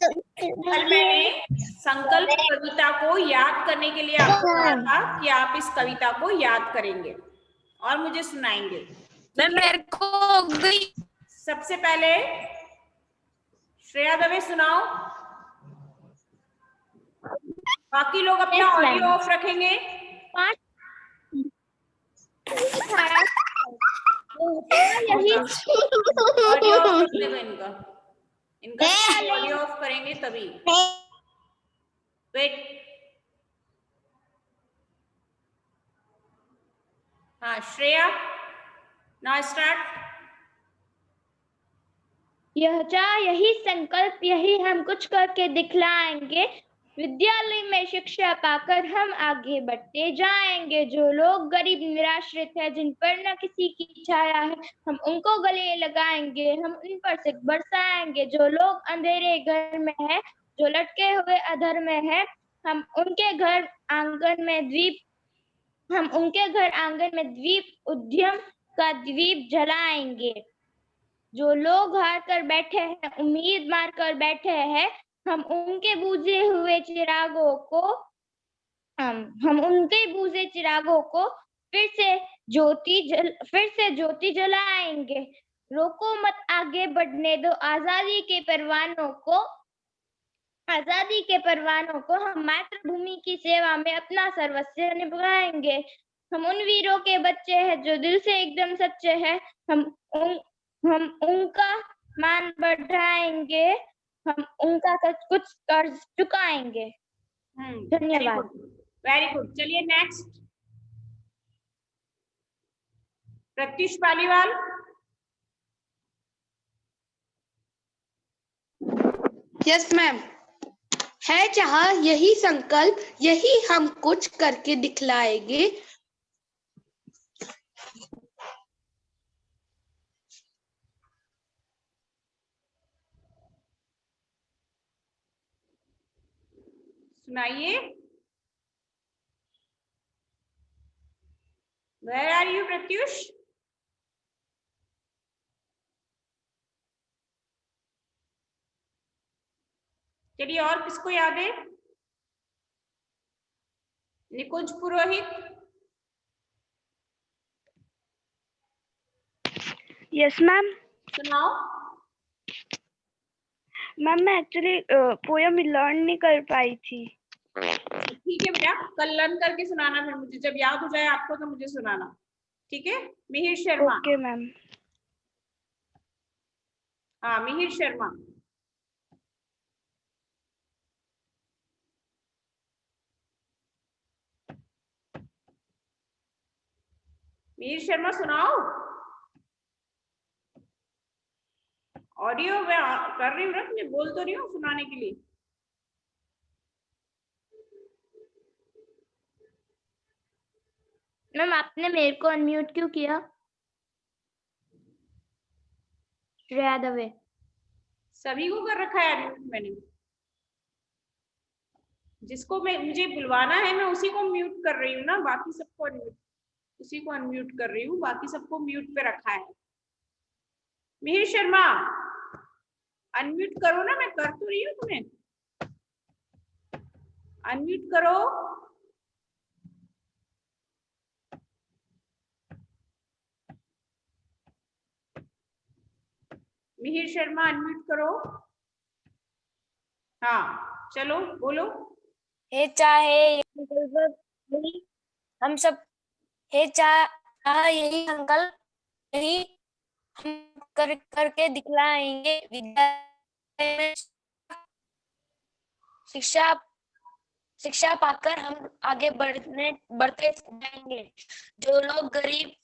कल मैंने संकल्प कविता को याद करने के लिए आपको कहा था कि आप इस कविता को याद करेंगे और मुझे सुनाएंगे। मेरे को गई। सबसे पहले श्रेया दवे सुनाओ, बाकी लोग अपना ऑडियो ऑफ रखेंगे। ऑडियो ऑफ रखने दो इनका ऑडियो ऑफ करेंगे तभी। वेट, हाँ श्रेया, नाउ स्टार्ट। यही संकल्प, यही हम कुछ करके दिखलाएंगे। विद्यालय में शिक्षा पाकर हम आगे बढ़ते जाएंगे। जो लोग गरीब निराश्रित है, जिन पर न किसी की छाया है, हम उनको गले लगाएंगे, हम उन पर सिक बरसाएंगे। जो लोग अंधेरे घर में है, जो लटके हुए अधर में है, हम उनके घर आंगन में द्वीप उद्यम का द्वीप जलाएंगे। जो लोग हार कर बैठे हैं, उम्मीद मार कर बैठे हैं, हम उनके बुझे हुए चिरागों को फिर से ज्योति जलाएंगे। रोको मत आगे बढ़ने दो आजादी के परवानों को, हम मातृभूमि की सेवा में अपना सर्वस्व निभाएंगे। हम उन वीरों के बच्चे हैं जो दिल से एकदम सच्चे हैं, हम उनका मान बढ़ाएंगे, हम उनका कुछ कर्ज चुकाएंगे। धन्यवाद। Very good. चलिए next, Pratyush Paliwal. Yes ma'am. है जहाँ यही संकल्प, यही हम कुछ करके दिखलाएंगे। सुनाइए, वेयर आर यू प्रत्युष? चलिए, और किसको याद है? निकुंज पुरोहित। Yes ma'am. सुनाओ। मैम मैं एक्चुअली पोयम लर्न नहीं कर पाई थी। ठीक है बेटा, कल लर्न करके सुनाना, फिर मुझे जब याद हो जाए आपको तो मुझे सुनाना, ठीक है? मिहिर शर्मा। Okay ma'am. हाँ, मिहिर शर्मा। मिहिर शर्मा सुनाओ। ऑडियो मैं कर रही हूँ ना, मैं बोल तो रही हूँ सुनाने के लिए। मैम आपने मेरे को अनम्यूट क्यों किया? श्रेया दवे। सभी को कर रखा है अनम्यूट मैंने। जिसको मुझे बुलवाना है मैं उसी को म्यूट कर रही हूँ ना, बाकी सबको उसी को अनम्यूट कर रही हूँ, बाकी सबको म्यूट पे रखा है। मिहिर शर्मा अनम्यूट करो ना, मैं कर तो रही हूँ, तुम्हें अनम्यूट करो। मिहिर शर्मा अनम्यूट करो। हाँ चलो बोलो। हे चाहे हम सब, हे चाहे यही संकल्प, यही हम करके दिखलाएंगे। विद्यालय में शिक्षा पाकर हम आगे बढ़ते जाएंगे। जो लोग गरीब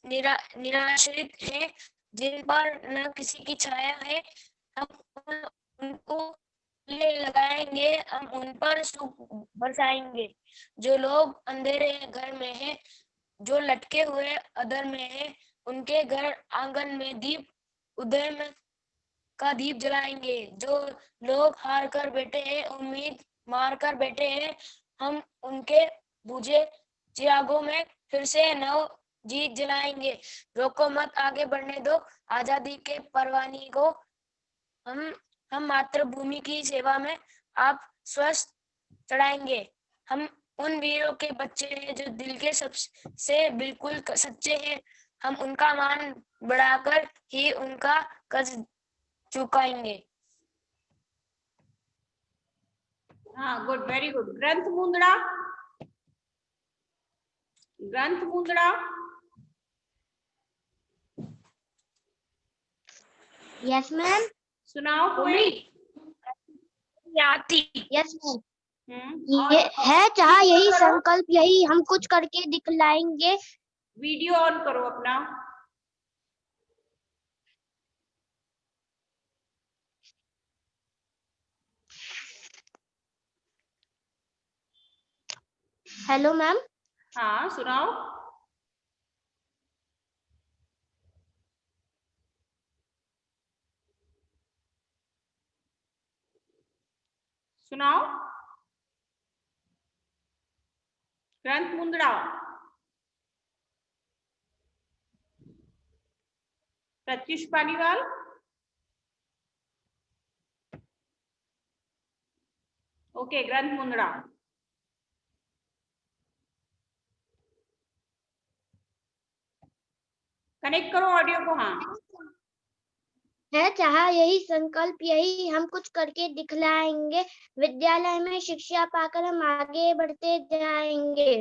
निराश्रित हैं, जिन पर न किसी की छाया है, हम उनको लगाएंगे, हम उन पर सुख बरसाएंगे। जो लोग अंधेरे घर में हैं, जो लटके हुए अधर में हैं, उनके घर आंगन में उदय में का दीप जलाएंगे। जो लोग हार कर बैठे हैं, उम्मीद मार कर बैठे हैं, हम उनके बुझे चिरागों में फिर से नव जीत जलाएंगे। रोको मत आगे बढ़ने दो आजादी के परवानी को, हम हम मातृभूमि की सेवा में आप स्वस्थ चढ़ाएंगे। हम उन वीरों के बच्चे हैं जो दिल के सबसे बिल्कुल सच्चे हैं। हम उनका मान बढ़ाकर ही उनका कर्ज चुकाएंगे। हाँ, गुड, वेरी गुड। ग्रंथ मुंदड़ा, ग्रंथ मुंदड़ा। Yes ma'am. सुनाओ कोई। आती। Yes ma'am. और ये है जहाँ यही संकल्प यही हम कुछ करके दिखलाएंगे। वीडियो ऑन करो अपना। Hello ma'am. हाँ, सुनाओ। सुनाओ। ग्रंथ मुंदड़ा। प्रत्युष पालीवाल। ओके, ग्रंथ मुंदड़ा। कनेक्ट करो ऑडियो को। हाँ, है जहाँ यही संकल्प यही हम कुछ करके दिखलाएंगे। विद्यालय में शिक्षा पाकर हम आगे बढ़ते जाएंगे।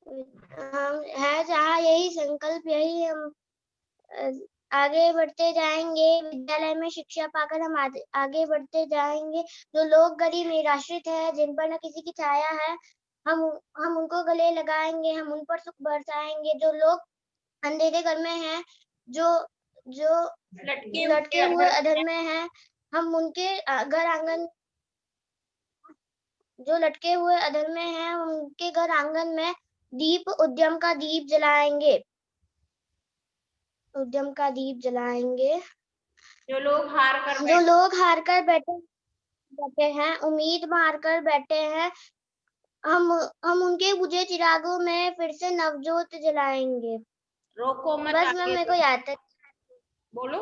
हम है जहाँ यही संकल्प यही हम आगे बढ़ते जाएंगे। विद्यालय में शिक्षा पाकर हम आगे बढ़ते जाएंगे। जो लोग गरीब निराश्रित है, जिन पर न किसी की छाया है, हम उनको गले लगाएंगे, हम उन पर सुख बरसाएंगे। जो लोग अंधेरे घर में हैं, जो लटके हुए अधर में हैं, हम उनके घर आंगन जो लटके हुए अधर में हैं, उनके घर आंगन में दीप उद्यम का दीप जलाएंगे। उद्यम का दीप जलाएंगे। जो लोग हार कर बैठे हैं, उम्मीद मार कर बैठे हैं, हम उनके बुझे चिरागों में फिर से नवजोत जलाएंगे। रोको मत। बस मैम मेरे को याद तक बोलो।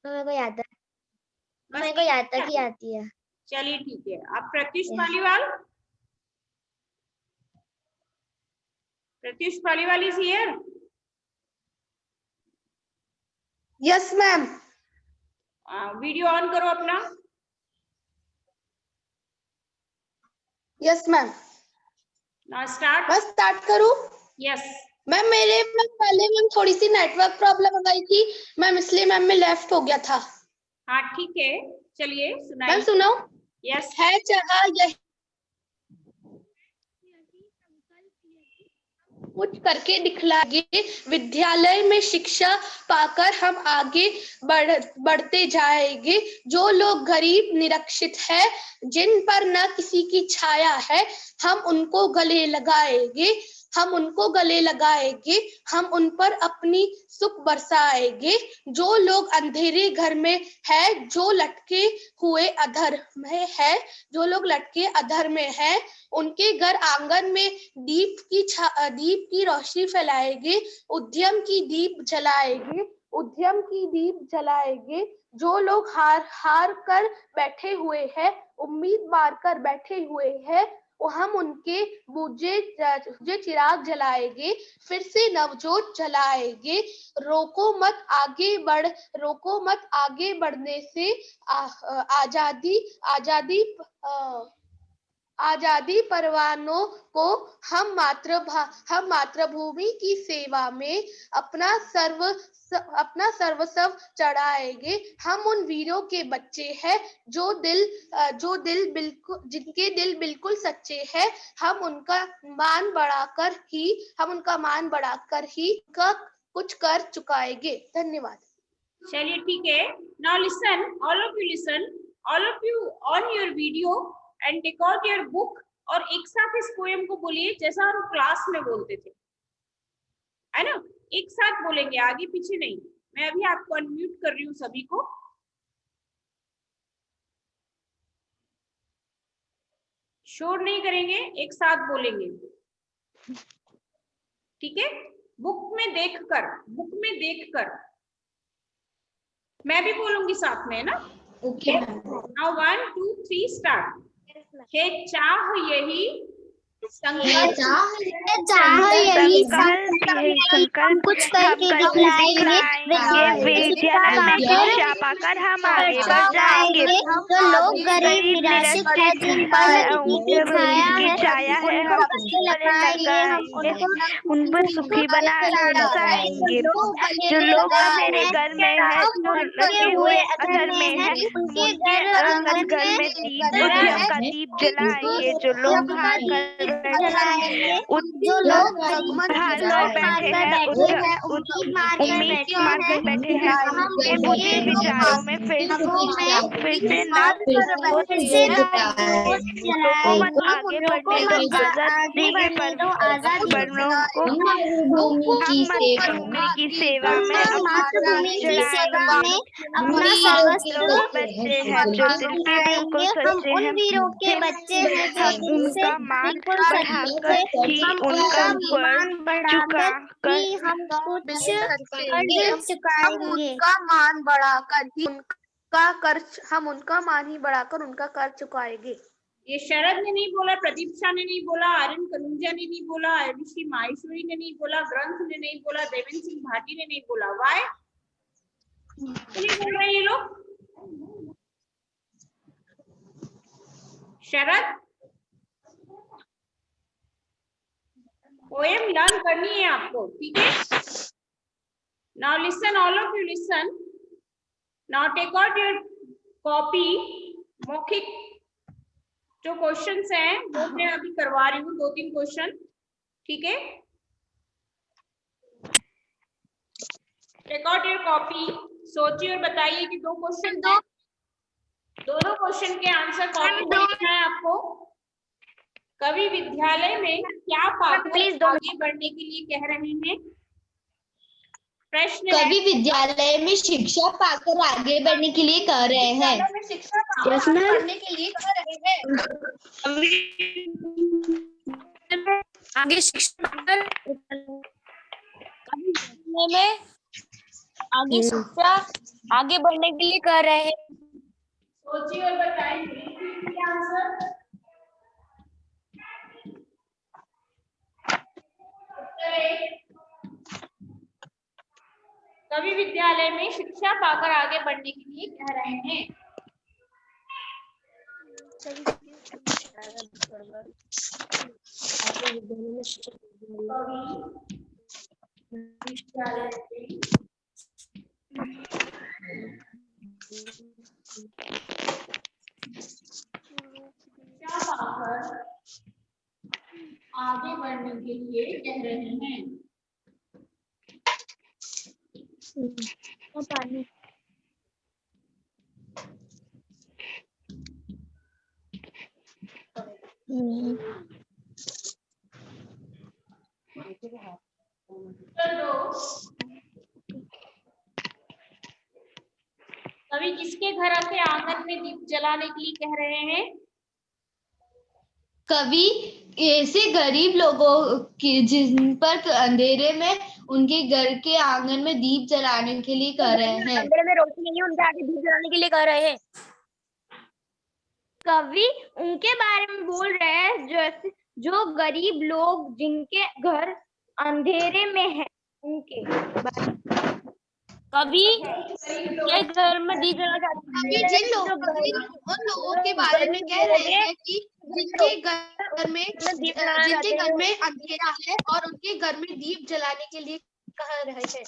मेरे को याद तक बस मेरे को याद तक ही आती है। चलिए ठीक है। अब Pratyush Paliwal. Pratyush Paliwal is here. Yes ma'am. Video on करो अपना। Yes ma'am. Now start. मैं स्टार्ट करूं? यस। मैम मेरे में पहले मैम थोड़ी सी नेटवर्क प्रॉब्लम आ गई थी मैम, इसलिए मैम में लेफ्ट हो गया था। हाँ ठीक है, चलिए मैम सुनाइए। सुनो। यस। है जहाँ यही कुछ करके दिखलाएंगे। विद्यालय में शिक्षा पाकर हम आगे बढ़ते जाएंगे। जो लोग गरीब निरक्षित है, जिन पर न किसी की छाया है, हम उनको गले लगाएंगे। हम उनको गले लगाएंगे, हम उन पर अपनी सुख बरसाएंगे। जो लोग अंधेरे घर में है, जो लटके हुए अधर में है, जो लोग लटके अधर में है, उनके घर आंगन में दीप की रोशनी फैलाएंगे। उद्यम की दीप जलाएंगे। उद्यम की दीप जलाएंगे। जो लोग हार कर बैठे हुए हैं, उम्मीद मार कर बैठे हुए हैं, हम उनके बुझे चिराग जलाएंगे, फिर से नवजोत जलाएंगे। रोको मत आगे बढ़, रोको मत आगे बढ़ने से आजादी परवानों को हम मातृभूमि की सेवा में अपना सर्वस्व चढ़ाएंगे। हम उन वीरों के बच्चे हैं जिनके दिल बिल्कुल सच्चे हैं। हम उनका मान बढ़ाकर ही कुछ कर चुकाएंगे। धन्यवाद। चलिए ठीक है। Now listen, all of you listen, all of you on your video and take out your book और एक साथ इस पोएम को बोलिए जैसा हम क्लास में बोलते थे, है ना? एक साथ बोलेंगे, आगे पीछे नहीं। मैं अभी आपको अनम्यूट कर रही हूँ सभी को। शोर नहीं करेंगे, एक साथ बोलेंगे, ठीक है? बुक में देखकर मैं भी बोलूंगी साथ में, है ना? ओके। Now 1 2 3 start. हे चाह यही संकल्प, चाह यही संकल्प कुछ करके दिखलाएंगे। विद्यालय में शिक्षा पाकर हम आगे बढ़ जाएंगे। जो लोग गरीब निराश्रित है, जिन पर उनकी छाया है, हम बच्चे लगाएंगे, हम उन पर सुखी बनाएंगे। जो लोग मेरे घर में है, जो लगे हुए अधर में है, उनके घर में दीप का दीप जलाएंगे। जो लोग हाथ जो लोग बैठे हैं, उम्मीद मार कर बैठे हैं, उनके बुरे विचारों में फिर से ना आगे बढ़ने की आजादी के पर्वों को हम मातृभूमि की सेवा में मातृभूमि की सेवा में अपना लोग बच्चे हैं जो दिल के बिल्कुल सच्चे हैं। वीरों के बच्चे हैं जो हम उनका मान बढ़ाकर ही उनका हम कुछ चुकाएंगे। मान बढ़ाकर ही उनका कर हम उनका मान ही बढ़ाकर उनका कर चुकाएंगे। ये शरद ने नहीं बोला, प्रदीप शाह ने नहीं बोला, आर्यन कनुंजा ने नहीं बोला, ऋषि माहेश्वरी ने नहीं बोला, ग्रंथ ने नहीं बोला, देवेंद्र सिंह भाटी ने नहीं बोला। वाई नहीं बोल रहे ये लोग? शरद, पोएम लर्न करनी है आपको, ठीक है? Now listen, all of you listen. Now take out your copy. मौखिक जो क्वेश्चंस हैं वो मैं अभी करवा रही हूँ, 2-3 क्वेश्चन, ठीक है? टेक आउट योर कॉपी, सोचिए और बताइए कि 2 क्वेश्चन हैं, दोनों क्वेश्चन के आंसर कॉपी में लिखना है आपको। कवि विद्यालय में क्या पाकर आगे बढ़ने के लिए कह रहे हैं? प्रश्न कवि विद्यालय में शिक्षा पाकर आगे बढ़ने के लिए कह रहे हैं। शिक्षा पढ़ने के लिए कह रहे हैं। आगे शिक्षा में आगे शिक्षा आगे बढ़ने के लिए कह रहे हैं। सोचिए और बताइए आंसर। कवि विद्यालय में शिक्षा पाकर आगे बढ़ने के लिए कह रहे हैं। शिक्षा पाकर आगे बढ़ने के लिए कह रहे हैं। पानी कवि किसके घर के आंगन में दीप जलाने के लिए कह रहे हैं? कवि ऐसे गरीब लोगों की जिन पर अंधेरे में उनके घर के आंगन में दीप जलाने के लिए कह रहे हैं। अंधेरे में रोशनी नहीं, उनके आगे दीप जलाने के लिए कह रहे हैं। कवि उनके बारे में बोल रहे हैं जो गरीब लोग जिनके घर अंधेरे में है, उनके कवि के घर में दीप जलाना चाहते हैं। जिन उन लोगों के बारे में कह रहे हैं कि जिनके घर में अंधेरा है और उनके घर में दीप जलाने के लिए कह रहे हैं।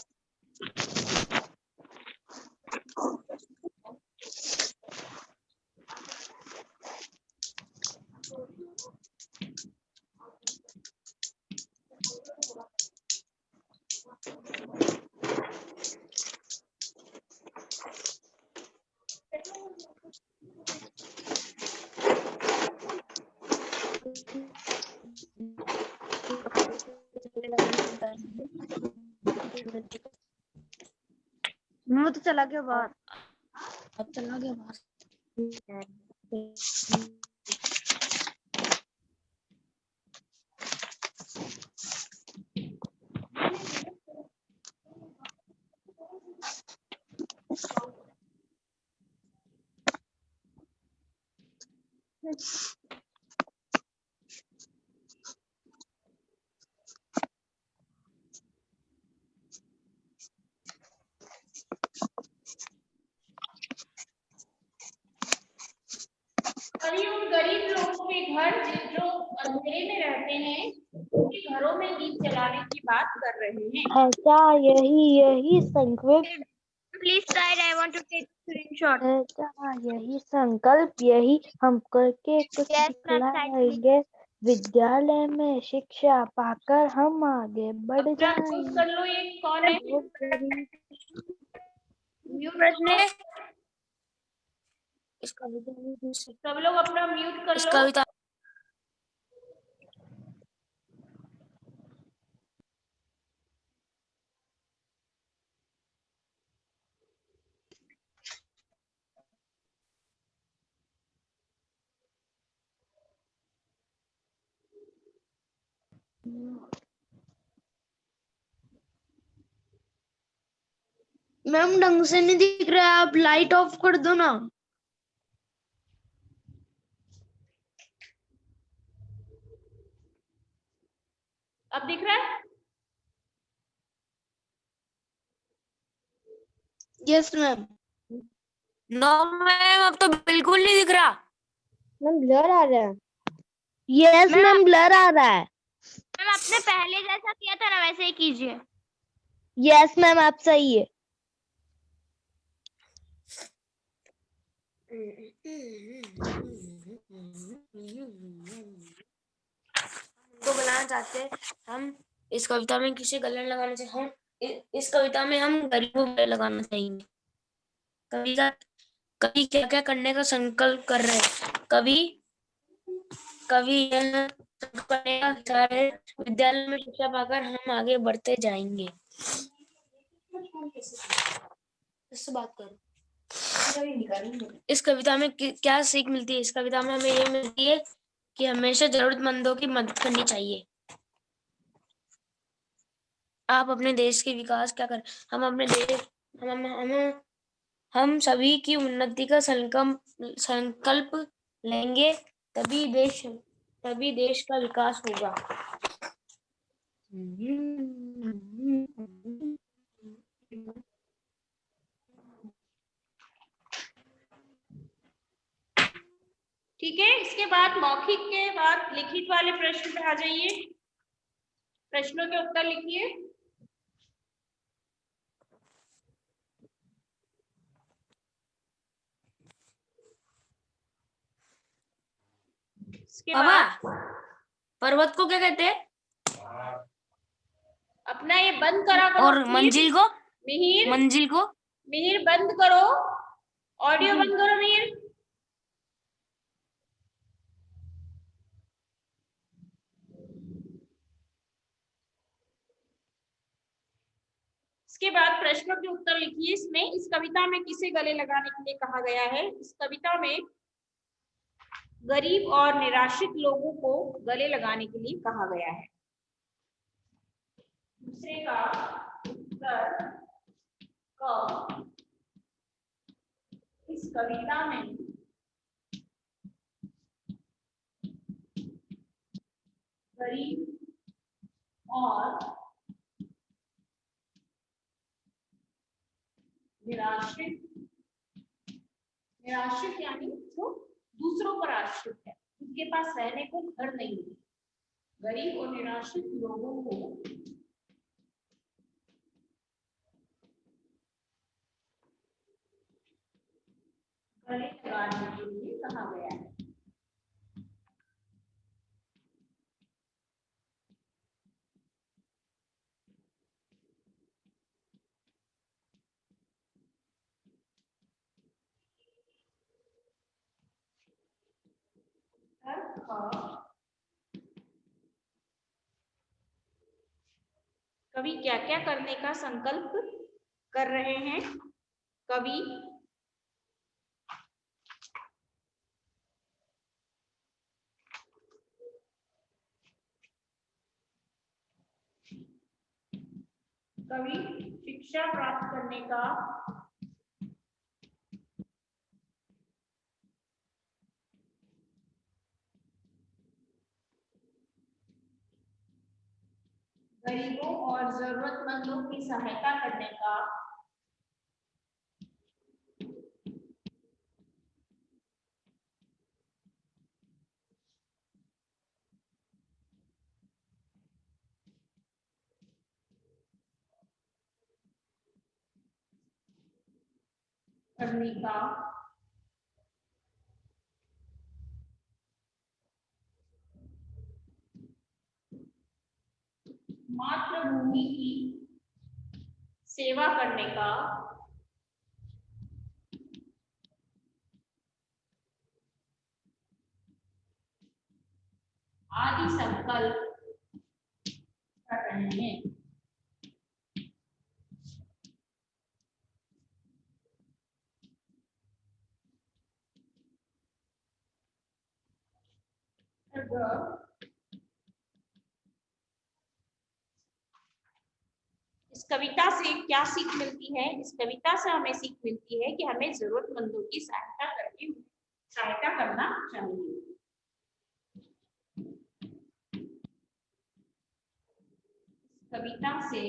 मैं तो चला गया बाहर, अब चला गया बाहर। कभी उन गरीब लोगों के घर जो अंधेरे में रहते हैं उनके घरों में दीप जलाने की बात कर रहे हैं। ऐसा यही संकल्प Please type. I want to take screenshot. ऐसा यही संकल्प यही हम करके कुछ Yes, ma'am. दिखलाएंगे। विद्यालय में शिक्षा पाकर हम आगे बढ़ अपना म्यूट जाएंगे। कर लो, ये कौन है? प्रश्न है इस कविता में सब लोग अपना म्यूट कर इस लो। कविता मैम ढंग से नहीं दिख रहा है, आप लाइट ऑफ कर दो ना। अब दिख रहा है? Yes ma'am. नो मैम, अब तो बिल्कुल नहीं दिख रहा। मैम ब्लर आ रहा है। यस मैम ब्लर आ रहा है। मैम आपने पहले जैसा किया था ना वैसे ही कीजिए। यस मैम आप सही है। तो बनाना चाहते हैं हम इस कविता में किसे गले लगाना चाहिए। हम इस कविता में हम गरीबों को गले लगाना चाहेंगे। कवि क्या क्या करने का संकल्प कर रहे हैं। कवि यह करने का चाह रहे हैं, विद्यालय में शिक्षा पाकर हम आगे बढ़ते जाएंगे। इससे बात करो। इस कविता में क्या सीख मिलती है? इस कविता में हमें ये मिलती है कि हमेशा जरूरतमंदों की मदद करनी चाहिए। आप अपने देश के विकास क्या कर हम अपने देश हम सभी की उन्नति का संकल्प लेंगे, तभी देश का विकास होगा। ठीक है, इसके बाद मौखिक के बाद लिखित वाले प्रश्न पे आ जाइए। प्रश्नों के उत्तर लिखिए। इसके बाद पर्वत को क्या कहते हैं? अपना ये बंद करा करो। और मंजिल को? मिहिर बंद करो, ऑडियो बंद करो मिहिर। इसके बाद प्रश्नों के उत्तर लिखिए। इसमें इस कविता में किसे गले लगाने के लिए कहा गया है? इस कविता में गरीब और निराश्रित लोगों को गले लगाने के लिए कहा गया है। दूसरे का उत्तर क, इस कविता में गरीब और निराश्रित यानी जो दूसरों पर आश्रित है, उनके पास रहने को घर नहीं है। गरीब और निराश्रित लोगों को गले लगाने के लिए कहा गया है। कवि क्या क्या करने का संकल्प कर रहे हैं? कवि शिक्षा प्राप्त करने का गरीबों और जरूरतमंदों की सहायता करने का करने का मातृभूमि की सेवा करने का आदि संकल्प कर रहे हैं। इस कविता से क्या सीख मिलती है? इस कविता से हमें सीख मिलती है कि हमें जरूरतमंदों की सहायता करना चाहिए। कविता से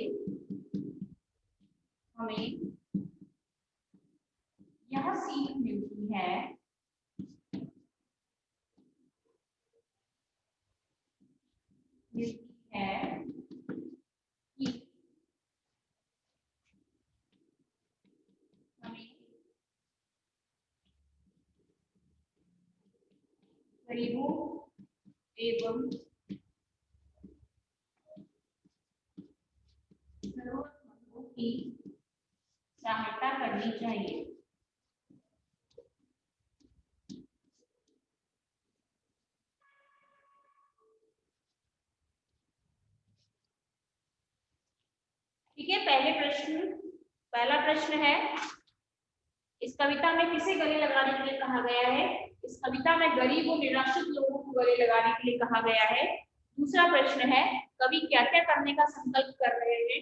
हमें यह सीख मिलती है कि हमें गरीबों एवं जरूरतमंदों की सहायता करनी चाहिए। ठीक है, पहला प्रश्न है, इस कविता में किसे गले लगाने के लिए कहा गया है? इस कविता में गरीब और निराश्रित लोगों को गले लगाने के लिए कहा गया है। दूसरा प्रश्न है, कवि क्या क्या करने का संकल्प कर रहे हैं?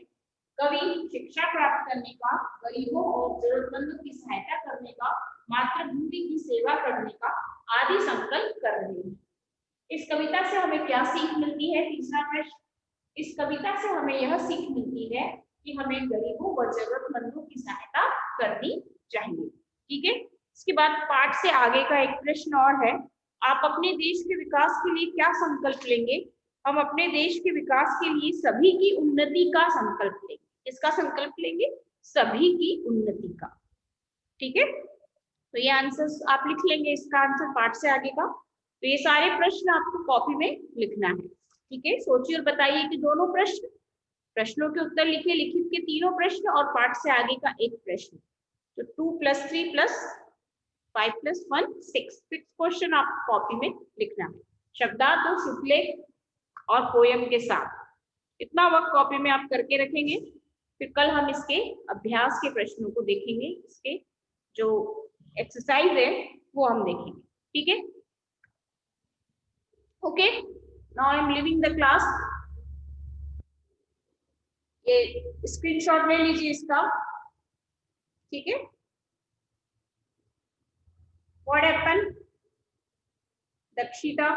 कवि शिक्षा प्राप्त करने का, गरीबों और जरूरतमंदों की सहायता करने का, मातृभूमि की सेवा करने का आदि संकल्प कर रहे हैं। इस कविता से हमें क्या सीख मिलती है? तीसरा प्रश्न, इस कविता से हमें यह सीख मिलती है कि हमें गरीबों व जरूरतमंदों की सहायता करनी चाहिए। ठीक है, इसके बाद पाठ से आगे का एक प्रश्न और है, आप अपने देश के विकास के लिए क्या संकल्प लेंगे? हम अपने देश के विकास के लिए सभी की उन्नति का संकल्प लेंगे। किसका संकल्प लेंगे? सभी की उन्नति का। ठीक है, तो ये आंसर आप लिख लेंगे, इसका आंसर पाठ से आगे का। तो ये सारे प्रश्न आपको कॉपी में लिखना है। ठीक है, सोचिए और बताइए कि दोनों प्रश्नों के उत्तर लिखे, लिखित के तीनों प्रश्न और पाठ से आगे का एक प्रश्न। तो 2 + 3 + 5 + 1 6 क्वेश्चन आप कॉपी में लिखना है, शब्दार्थ और शुभलेख और पोयम के साथ। इतना वक्त कॉपी में आप करके रखेंगे, फिर कल हम इसके अभ्यास के प्रश्नों को देखेंगे, इसके जो एक्सरसाइज है वो हम देखेंगे। ठीक है, okay, now I am leaving the class. ये स्क्रीनशॉट ले लीजिए इसका। ठीक है, व्हाट हैपेंड? दक्षिता